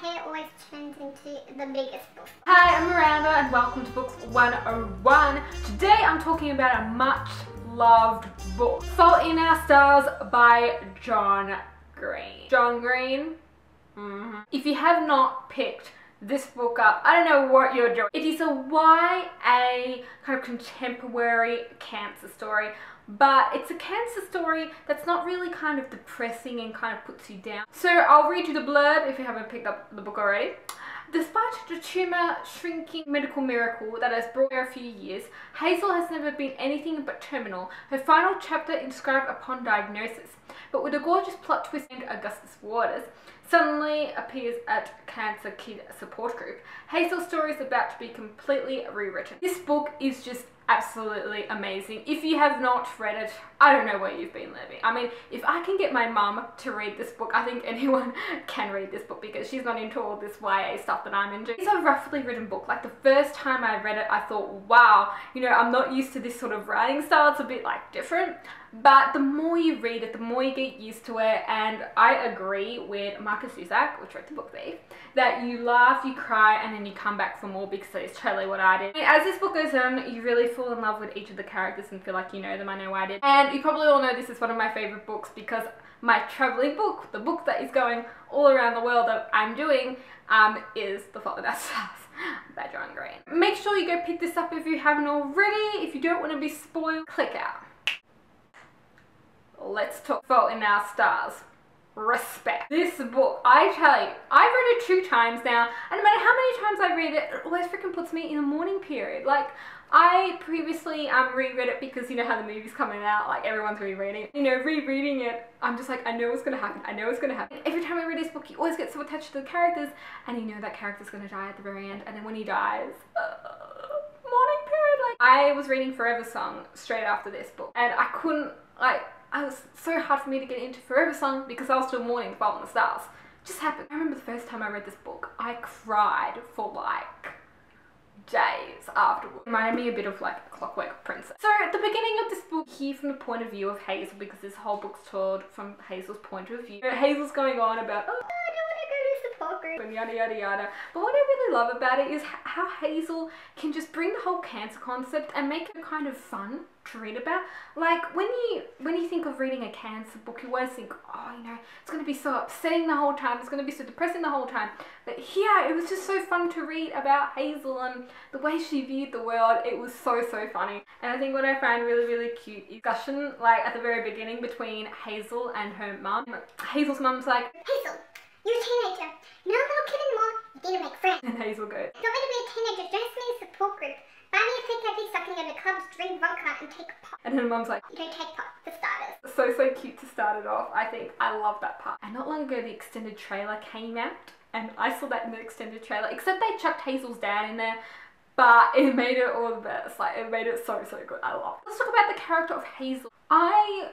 hair always turns into the biggest book. Hi, I'm Miranda and welcome to Books 101. Today I'm talking about a much loved book, Fault in Our Stars by John Green. John Green? If you have not picked this book up, I don't know what you're doing. It is a YA kind of contemporary cancer story, but it's a cancer story that's not really kind of depressing and kind of puts you down. So I'll read you the blurb if you haven't picked up the book already. Despite the tumour shrinking medical miracle that has brought her a few years, Hazel has never been anything but terminal, her final chapter inscribed upon diagnosis. But with a gorgeous plot twist named Augustus Waters suddenly appears at Cancer Kid support group, Hazel's story is about to be completely rewritten. This book is just absolutely amazing. If you have not read it, I don't know where you've been living. I mean, if I can get my mum to read this book, I think anyone can read this book because she's not into all this YA stuff that I'm into. It's a roughly written book. Like the first time I read it, I thought, wow, you know, I'm not used to this sort of writing style. It's a bit like different. But the more you read it, the more you get used to it. And I agree with Marcus Zusak, which wrote The Book Thief, that you laugh, you cry, and then you come back for more because it's totally what I did. As this book goes on, you really fall in love with each of the characters and feel like you know them. I know I did. And you probably all know this is one of my favorite books because my traveling book, the book that is going all around the world that I'm doing, is The Fault in Our Stars by John Green. Make sure you go pick this up if you haven't already. If you don't want to be spoiled, click out. Let's talk Fault in Our Stars. Respect. This book, I tell you, I've read it 2 times now, and no matter how many times I read it, it always freaking puts me in a mourning period. Like, I previously reread it because you know how the movie's coming out, like everyone's rereading it. You know, rereading it, I'm just like, I know what's gonna happen, I know what's gonna happen. Every time I read this book, you always get so attached to the characters, and you know that character's gonna die at the very end, and then when he dies, mourning period. Like, I was reading Forever Song straight after this book, and I couldn't, like, it was so hard for me to get into Forever Song because I was still mourning Fault in the Stars. It just happened. I remember the first time I read this book, I cried for like days afterwards. It reminded me a bit of like Clockwork Princess. So at the beginning of this book, here from the point of view of Hazel, because this whole book's told from Hazel's point of view. Hazel's going on about, oh, I don't want to go to support group and yada yada yada. But what I really love about it is how Hazel can just bring the whole cancer concept and make it kind of fun to read about. Like when you think of reading a cancer book, you always think, oh, you know, it's going to be so upsetting the whole time, it's going to be so depressing the whole time. But here, it was just so fun to read about Hazel and the way she viewed the world. It was so funny. And I think what I find really cute is discussion, like at the very beginning, between Hazel and her mum. Hazel's mum's like, Hazel, you're a teenager. You're not a little kid anymore. You need to make friends. and Hazel goes, If you want me to be a teenager, don't send me a support group. Buy me a fake ID so I can go to clubs, drink vodka, and take pot. and her mum's like, You don't take pot, for starters. so cute to start it off. I think I love that part. And not long ago, the extended trailer came out, and I saw that in the extended trailer, except they chucked Hazel's dad in there, but it made it all the best. Like, it made it so good. I love it. Let's talk about the character of Hazel. I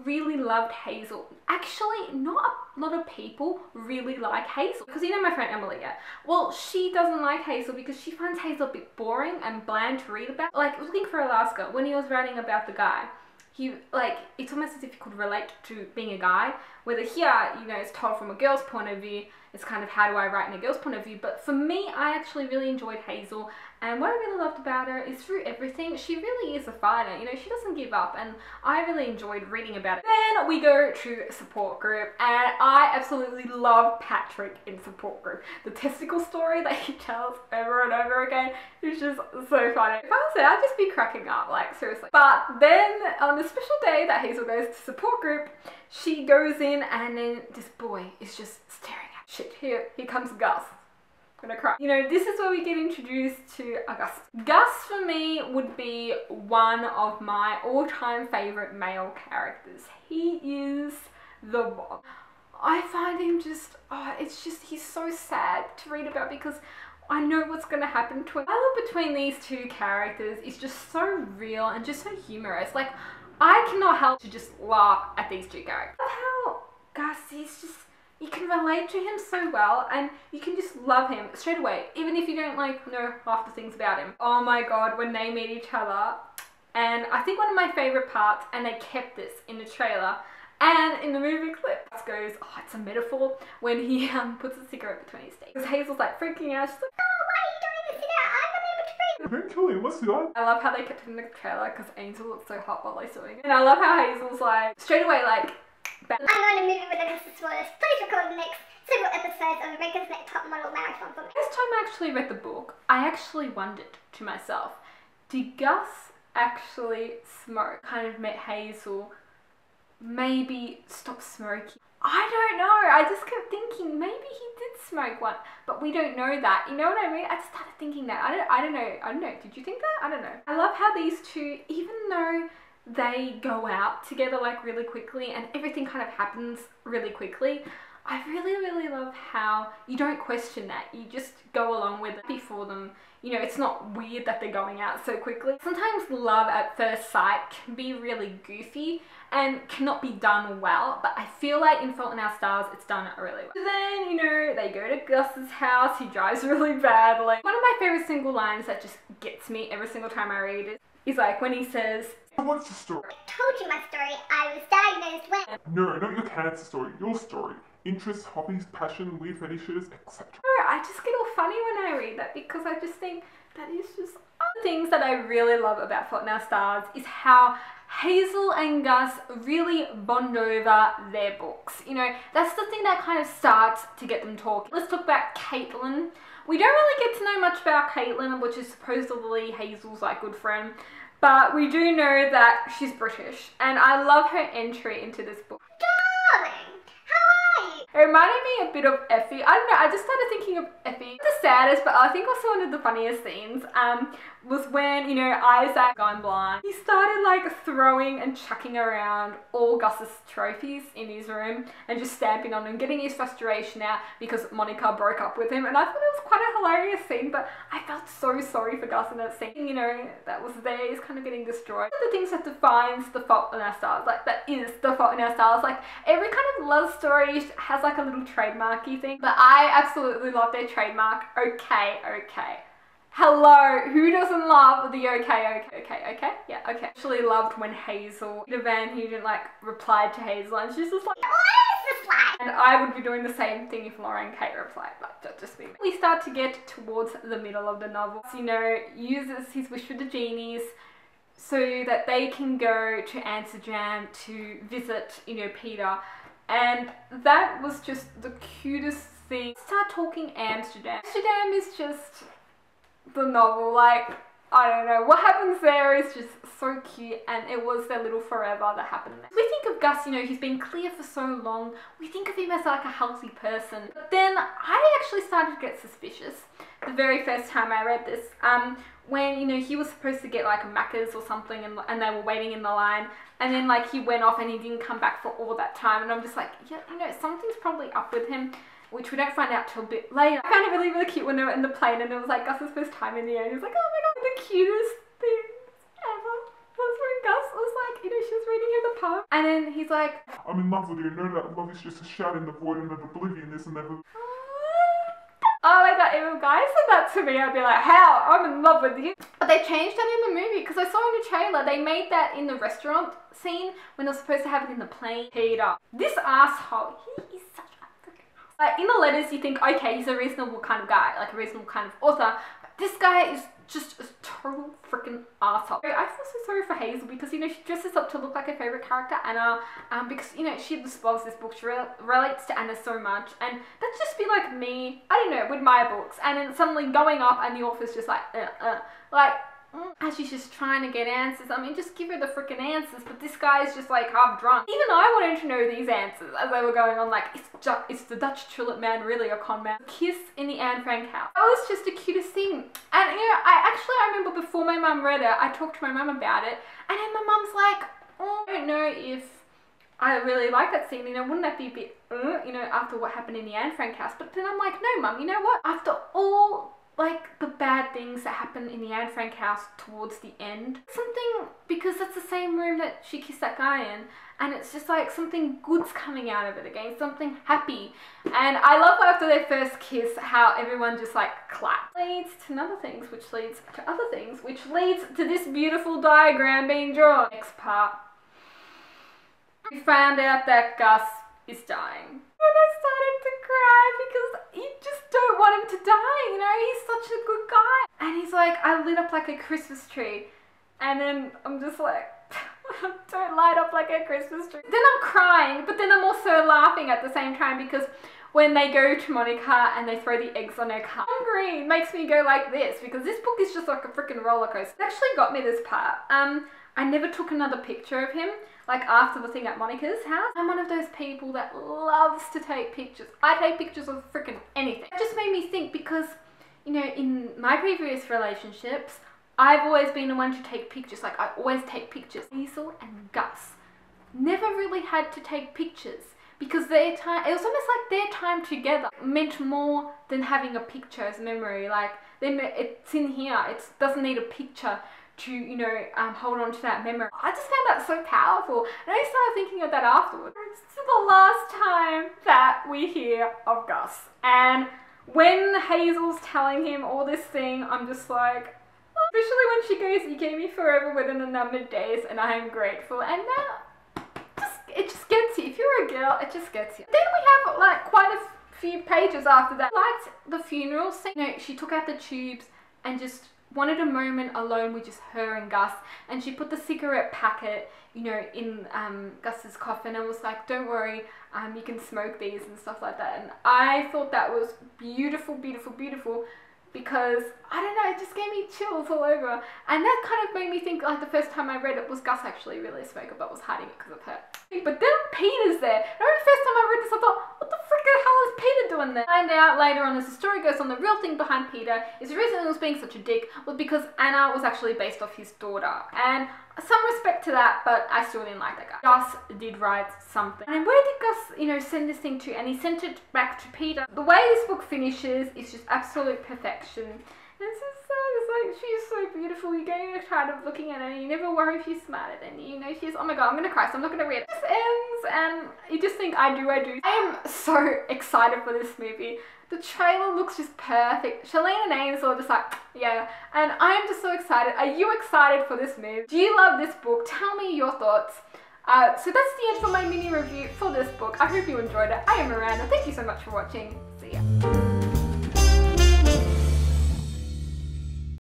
really loved Hazel. Actually, not a lot of people really like Hazel, because you know my friend Emily, yeah? Well, she doesn't like Hazel because she finds Hazel a bit boring and bland to read about. Like, looking for Alaska, when he was writing about the guy, he, like, it's almost as if he could relate to being a guy, whether here, you know, it's told from a girl's point of view, it's kind of how do I write in a girl's point of view. But for me, I actually really enjoyed Hazel, and what I really loved about her is through everything, she really is a fighter. You know, she doesn't give up, and I really enjoyed reading about it. Then we go to support group, and I absolutely love Patrick in support group. The testicle story that he tells over and over again is just so funny. If I was there, I'd just be cracking up, like seriously. But then on the special day that Hazel goes to support group, she goes in, and then this boy is just staring at shit. Here comes Gus. I'm gonna cry. You know, this is where we get introduced to Augustus. Gus for me would be one of my all-time favorite male characters. He is the bomb. I find him just, he's so sad to read about because I know what's gonna happen to him. I love between these 2 characters is just so real and just so humorous. Like, I cannot help to just laugh at these 2 characters. I love how Gus is just, you can relate to him so well, and you can just love him straight away, even if you don't like know half the things about him. Oh my god, when they meet each other, and I think one of my favorite parts, and they kept this in the trailer, And in the movie clip, Gus goes, oh, it's a metaphor, when he puts a cigarette between his teeth. Because Hazel's like freaking out. She's like, oh, why are you doing this? You know, I'm unable to breathe. Don't kill him, let's do that. I love how they kept it in the trailer because Angel looks so hot while they're doing it. And I love how Hazel's like, straight away, like, I'm on a movie with the spoilers. Please record the next several episodes of America's Next Top Model Marathon for me. First time I actually read the book, I actually wondered to myself, did Gus actually smoke? Kind of met Hazel, maybe stop smoking. I don't know, I just kept thinking maybe he did smoke one, but we don't know that, you know what I mean? I just started thinking that. I don't know, did you think that? I don't know. I love how these two, even though they go out together like really quickly and everything kind of happens really quickly, I really love how you don't question that, you just go along with it before them. You know, it's not weird that they're going out so quickly. Sometimes love at first sight can be really goofy and cannot be done well, but I feel like in Fault in Our Stars it's done really well. So then, you know, they go to Gus's house, he drives really badly. One of my favourite single lines that just gets me every single time I read it is like when he says, What's the story? I told you my story. I was diagnosed when. No, not your cancer story, your story. Interests, hobbies, passion, weird fetishes, etc. I just get all funny when I read that because I just think that is just other things that I really love about Fault in Our Stars is how Hazel and Gus really bond over their books. You know, that's the thing that kind of starts to get them talking. Let's talk about Caitlin. We don't really get to know much about Caitlin, which is supposedly Hazel's like good friend, but we do know that she's British, and I love her entry into this book. Darling, how are you? It reminded me a bit of Effie. I don't know, I just started thinking of Effie. The saddest, but I think also one of the funniest scenes was when, you know, Isaac gone blind. He started like throwing and chucking around all Gus's trophies in his room and just stamping on them, getting his frustration out because Monica broke up with him. And I thought it was quite a hilarious scene, but I felt so sorry for Gus in that scene. You know, that was there, he's kind of getting destroyed. One of the things that defines The Fault in Our Stars, like that is The Fault in Our Stars, like every kind of love story has like a little trademarky thing, but I absolutely love their trademark, okay. Hello, who doesn't love the okay? Yeah, okay. Actually loved when Hazel, Van Huden, like replied to Hazel and she's just like, What is this like? and I would be doing the same thing if Lauren Kate replied, but that's just me. We start to get towards the middle of the novel. You know, uses his wish for the genies so that they can go to Amsterdam to visit, you know, Peter. And that was just the cutest thing. Start talking Amsterdam. Amsterdam is just the novel, like, I don't know, what happens there is just so cute, and it was their little forever that happened there. We think of Gus, you know, he's been clear for so long, we think of him as like a healthy person, but then I actually started to get suspicious the very first time I read this, when, you know, he was supposed to get like a Macca's or something and they were waiting in the line, and then like he went off and he didn't come back for all that time, and I'm just like, yeah, you know, something's probably up with him, which we don't find out till a bit later. I found it really cute when they were in the plane and it was like Gus's first time in the air, and he was like, oh my god, the cutest thing ever was when Gus was like, you know, she was reading him the poem, and then he's like, I'm in love with you, know that love is just a shout in the void and of oblivion is never... oh my god, if a guy said that to me, I'd be like, how? I'm in love with you. But they changed that in the movie, because I saw in the trailer, they made that in the restaurant scene when they're supposed to have it in the plane. Peter, this asshole, he is such a freaking asshole. Like, in the letters you think, okay, he's a reasonable kind of guy, like a reasonable kind of author, but this guy is just a total freaking asshole. I feel so sorry for Hazel because, you know, she dresses up to look like her favourite character, Anna, because, you know, she just loves this book. She relates to Anna so much, and that'd just be like me, I don't know, with my books, and then suddenly going up and the author's just like, and she's just trying to get answers. I mean, just give her the freaking answers, but this guy's just like half drunk. Even I wanted to know these answers as they were going on, like, is the Dutch tulip man really a con man? Kiss in the Anne Frank house. That was just the cutest thing. And, you know, I remember before my mum read it, I talked to my mum about it, and then my mum's like, oh, I don't know if I really like that scene, you know, wouldn't that be a bit, you know, after what happened in the Anne Frank house? But then I'm like, no, mum, you know what? After all, like, the bad things that happen in the Anne Frank house towards the end, something, because that's the same room that she kissed that guy in, and it's just like something good's coming out of it again, something happy. And I love after their first kiss how everyone just like claps. Leads to other things, which leads to other things, which leads to this beautiful diagram being drawn. Next part. We found out that Gus is dying. And I started to cry because you just don't want him to die, you know, he's such a good guy. And he's like, I lit up like a Christmas tree. And then I'm just like, don't light up like a Christmas tree. Then I'm crying, but then I'm also laughing at the same time because when they go to Monica and they throw the eggs on her car, hungry makes me go like this because this book is just like a freaking roller coaster. It actually got me this part. I never took another picture of him, like after the thing at Monica's house. I'm one of those people that loves to take pictures. I take pictures of freaking anything. It just made me think because, you know, in my previous relationships, I've always been the one to take pictures. Like, I always take pictures. Hazel and Gus never really had to take pictures because their time, it was almost like their time together meant more than having a picture as memory. Like, then it's in here. It doesn't need a picture to, you know, hold on to that memory. I just found that so powerful. And I started thinking of that afterwards. It's the last time that we hear of Gus. And when Hazel's telling him all this thing, I'm just like, especially when she goes, you gave me forever within a number of days and I am grateful. And then it just gets you. If you're a girl, it just gets you. Then we have like quite a few pages after that. I liked the funeral scene. You know, she took out the tubes and just wanted a moment alone with just her and Gus, and she put the cigarette packet, you know, in Gus's coffin and was like, don't worry, you can smoke these and stuff like that. And I thought that was beautiful, beautiful, beautiful, because, I don't know, it just gave me chills all over. And that kind of made me think, like, the first time I read it was Gus actually really a smoker, but was hiding it because of her. But then Peter's there. And the first time I read this, I thought, what the frickin' hell is Peter doing there? Find out later on as the story goes on, the real thing behind Peter is the reason he was being such a dick was because Anna was actually based off his daughter. And some respect to that, but I still didn't like that guy. Gus did write something. And where did Gus, you know, send this thing to? And he sent it back to Peter. The way this book finishes is just absolute perfection. And it's just so, it's like, she's so beautiful. You go tired of looking at her and you never worry if she's smarter than you. You know, she's, oh my god, I'm gonna cry, so I'm not gonna read it. It just ends and you just think, I do. I am so excited for this movie. The trailer looks just perfect. Shalene and Ansel are just like, yeah. And I am just so excited. Are you excited for this movie? Do you love this book? Tell me your thoughts. So that's the end for my mini review for this book. I hope you enjoyed it. I am Miranda. Thank you so much for watching. See ya.